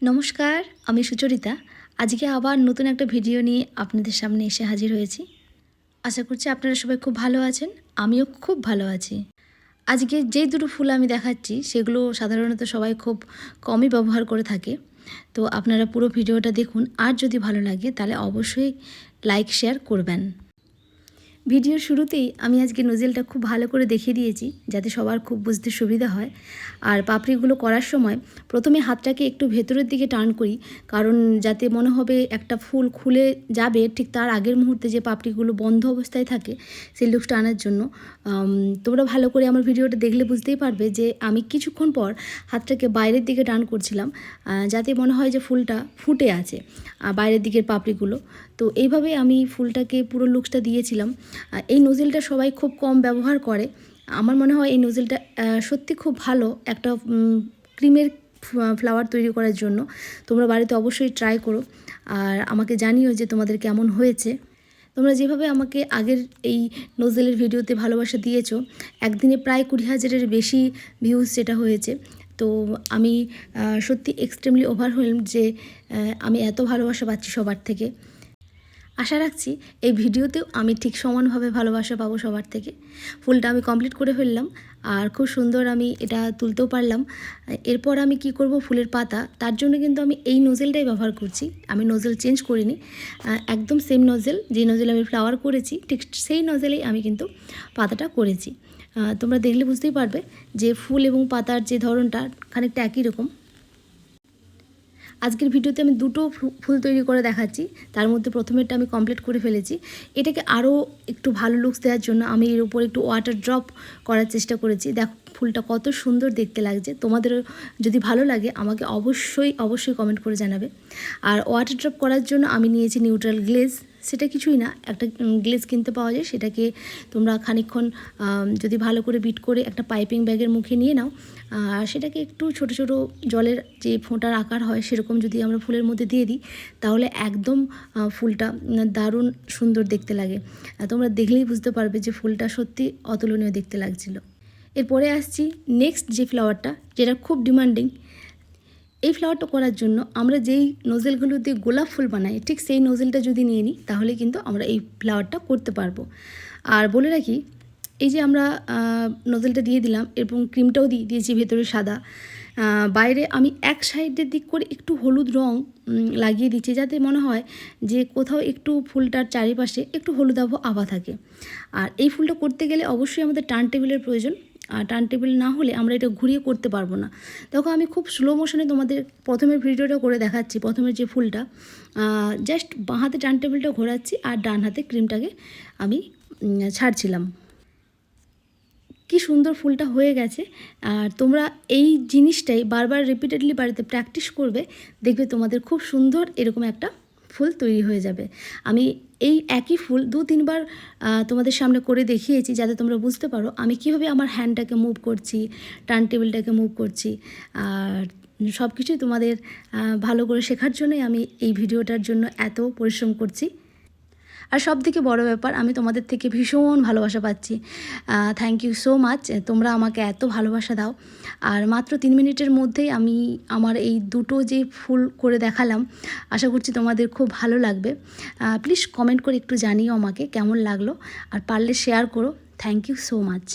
নমস্কার, আমি সুচরিতা। আজকে আবার নতুন একটা ভিডিও নিয়ে আপনাদের সামনে এসে হাজির হয়েছি। আশা করছি আপনারা সবাই খুব ভালো আছেন। আমিও খুব ভালো আছি। আজকে যেই দুটো ফুল আমি দেখাচ্ছি সেগুলো সাধারণত সবাই খুব কমই ব্যবহার করে থাকে। তো আপনারা পুরো ভিডিওটা দেখুন, আর যদি ভালো লাগে তাহলে অবশ্যই লাইক শেয়ার করবেন। ভিডিওর শুরুতেই আমি আজকে নোজেলটা খুব ভালো করে দেখিয়ে দিয়েছি যাতে সবার খুব বুঝতে সুবিধা হয়। আর পাপড়িগুলো করার সময় প্রথমে হাতটাকে একটু ভেতরের দিকে টার্ন করি, কারণ যাতে মনে হবে একটা ফুল খুলে যাবে ঠিক তার আগের মুহূর্তে যে পাপড়িগুলো বন্ধ অবস্থায় থাকে সেই লুকসটা আনার জন্য। তোমরা ভালো করে আমার ভিডিওটা দেখলে বুঝতেই পারবে যে আমি কিছুক্ষণ পর হাতটাকে বাইরের দিকে টার্ন করছিলাম, যাতে মনে হয় যে ফুলটা ফুটে আছে বাইরের দিকের পাপড়িগুলো। তো এইভাবে আমি ফুলটাকে পুরো লুকসটা দিয়েছিলাম। এই নোজেলটা সবাই খুব কম ব্যবহার করে। আমার মনে হয় এই নোজেলটা সত্যি খুব ভালো একটা ক্রিমের ফ্লাওয়ার তৈরি করার জন্য। তোমরা বাড়িতে অবশ্যই ট্রাই করো আর আমাকে জানিও যে তোমাদের কেমন হয়েছে। তোমরা যেভাবে আমাকে আগের এই নোজেলের ভিডিওতে ভালোবাসা দিয়েছো, একদিনে প্রায় 20,000-এর বেশি ভিউজ যেটা হয়েছে। তো আমি সত্যি এক্সট্রিমলি ওভারওয়েলমড যে আমি এত ভালোবাসা পাচ্ছি সবার থেকে। আশা রাখছি এই ভিডিওতেও আমি ঠিক সমানভাবে ভালোবাসা পাবো সবার থেকে। ফুলটা আমি কমপ্লিট করে ফেললাম আর খুব সুন্দর আমি এটা তুলতেও পারলাম। এরপর আমি কি করব, ফুলের পাতা, তার জন্য কিন্তু আমি এই নোজেলটাই ব্যবহার করছি। আমি নোজেল চেঞ্জ করিনি, একদম সেম নোজেল, যে নোজেল আমি ফ্লাওয়ার করেছি ঠিক সেই নোজেলেই আমি কিন্তু পাতাটা করেছি। তোমরা দেখলে বুঝতেই পারবে যে ফুল এবং পাতার যে ধরনটা খানিকটা একই রকম। আজকের ভিডিওতে আমি দুটো ফুল তৈরি করে দেখাচ্ছি, তার মধ্যে প্রথমেরটা আমি কমপ্লিট করে ফেলেছি। এটাকে আরও একটু ভালো লুকস দেওয়ার জন্য আমি এর উপর একটু ওয়াটার ড্রপ করার চেষ্টা করেছি। দেখো ফুলটা কত সুন্দর দেখতে লাগছে। তোমাদেরও যদি ভালো লাগে আমাকে অবশ্যই কমেন্ট করে জানাবে। আর ওয়াটার ড্রপ করার জন্য আমি নিয়েছি নিউট্রাল গ্লেজ। সেটা কিছুই না, একটা গ্লেজ কিনতে পাওয়া যায়, সেটাকে তোমরা খানিকক্ষণ যদি ভালো করে বিট করে একটা পাইপিং ব্যাগের মুখে নিয়ে নাও, আর সেটাকে একটু ছোট ছোট জলের যে ফোঁটার আকার হয় সেরকম যদি আমরা ফুলের মধ্যে দিয়ে দিই তাহলে একদম ফুলটা দারুণ সুন্দর দেখতে লাগে। তোমরা দেখলেই বুঝতে পারবে যে ফুলটা সত্যি অতুলনীয় দেখতে লাগছিল। এরপরে আসছি নেক্সট যে ফ্লাওয়ারটা, যেটা খুব ডিমান্ডিং। এই ফ্লাওয়ারটা করার জন্য আমরা যেই নোজেলগুলো দিয়ে গোলাপ ফুল বানাই ঠিক সেই নোজেলটা যদি নিয়ে নিই তাহলে কিন্তু আমরা এই ফ্লাওয়ারটা করতে পারবো। আর বলে রাখি, এই যে আমরা নোজেলটা দিয়ে দিলাম এবং ক্রিমটাও দিয়েছি ভেতরে সাদা, বাইরে আমি এক সাইডের দিক করে একটু হলুদ রং লাগিয়ে দিচ্ছি যাতে মনে হয় যে কোথাও একটু ফুলটার চারিপাশে একটু হলুদ আভা থাকে। আর এই ফুলটা করতে গেলে অবশ্যই আমাদের টার্ন টেবিলের প্রয়োজন। আর টার্ন টেবিল না হলে আমরা এটা ঘুরিয়ে করতে পারবো না। দেখো আমি খুব স্লো মোশনে তোমাদের প্রথমের ভিডিওটা করে দেখাচ্ছি। প্রথমের যে ফুলটা জাস্ট বাঁ হাতে টার্ন টেবিলটা ঘোরাচ্ছি আর ডান হাতে ক্রিমটাকে আমি ছাড়ছিলাম। কি সুন্দর ফুলটা হয়ে গেছে। আর তোমরা এই জিনিসটাই বারবার রিপিটেডলি বাড়িতে প্র্যাকটিস করবে, দেখবে তোমাদের খুব সুন্দর এরকম একটা ফুল তৈরি হয়ে যাবে। আমি এই একই ফুল 2-3 বার তোমাদের সামনে করে দেখিয়েছি যাতে তোমরা বুঝতে পারো আমি কীভাবে আমার হ্যান্ডটাকে মুভ করছি, টার্ন টেবিলটাকে মুভ করছি। আর সব কিছুই তোমাদের ভালো করে শেখার জন্যই আমি এই ভিডিওটার জন্য এত পরিশ্রম করছি। আর সবথেকে বড় ব্যাপার, আমি তোমাদের থেকে ভীষণ ভালোবাসা পাচ্ছি। থ্যাংক ইউ সো মাচ, তোমরা আমাকে এত ভালোবাসা দাও। আর মাত্র 3 মিনিটের মধ্যেই আমি আমার এই দুটো যে ফুল করে দেখালাম, আশা করছি তোমাদের খুব ভালো লাগবে। প্লিজ কমেন্ট করে একটু জানিও আমাকে কেমন লাগলো, আর পারলে শেয়ার করো। Thank you so much.